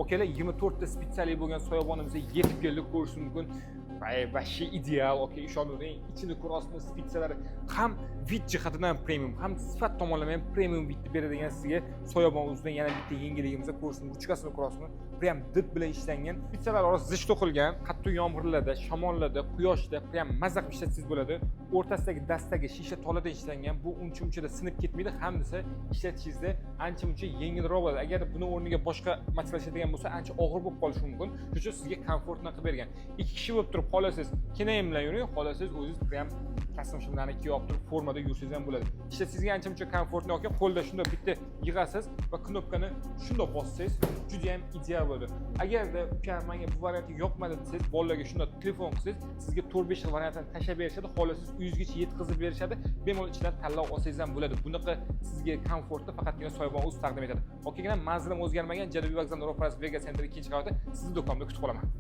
Okalar 24 ta spitsali bo'lgan soyabonimizga yetib keldik, ko'rishingiz mumkin. Vashi ideal, okay, ishonavering. Ichini ko'rasizmi, spitsalari ham vid jihatidan premium, ham sifat tomonlama ham premium vidni beradigan sizga soyabon o'zidan yana bitta yangiligimizda ko'rishingiz, ruchkasini ko'rasizmi? Prям did bilan ishlangan. Spitsalar orasida zich to'qilgan, qattiq yomg'irlarda, shamollarda, quyoshda prям maza qilib ishlatsangiz bo'ladi. O'rtasidagi dastagi shisha toladan ishlangan. Bu uncha-munchada sinib ketmaydi, hamdasa ishlatishingizda ancha-muncha yengilroq bo'ladi. Agar buni o'rniga boshqa material ishlatadigan bo'lsa, ancha og'ir bo'lib qolishi mumkin. Shuning uchun sizga komfortni qilib bergan. Ikki kishi bo'lib turib qolasiz, kenayim bilan yuring, qolasiz o'zingiz prям kasım shimlarni kiyib turib formada yursangiz ham bo'ladi. Ishlatisingizga ancha-muncha komfortli ekan, qo'lda shunday bitta yig'asiz va knopkani shunday bossangiz juda ham ideal bo'ladi. Agarda uka menga bu variant yoqmadi desangiz, bolalarga shunday telefon qilsangiz, sizga 4-5 xil variantini tashab berishadi, xohlasangiz uyingizgacha yetkazib berishadi. Bemalol ichidan tanlab olsangiz ham bo'ladi. Bunaqa sizga komfortni faqatgina soyabon o'zi taqdim etadi. Okeygina, manzilim o'zgarmagan, Janubiy vokzal Ro'paras Vega Center 2-qavatda sizni do'konimda kutib qolaman.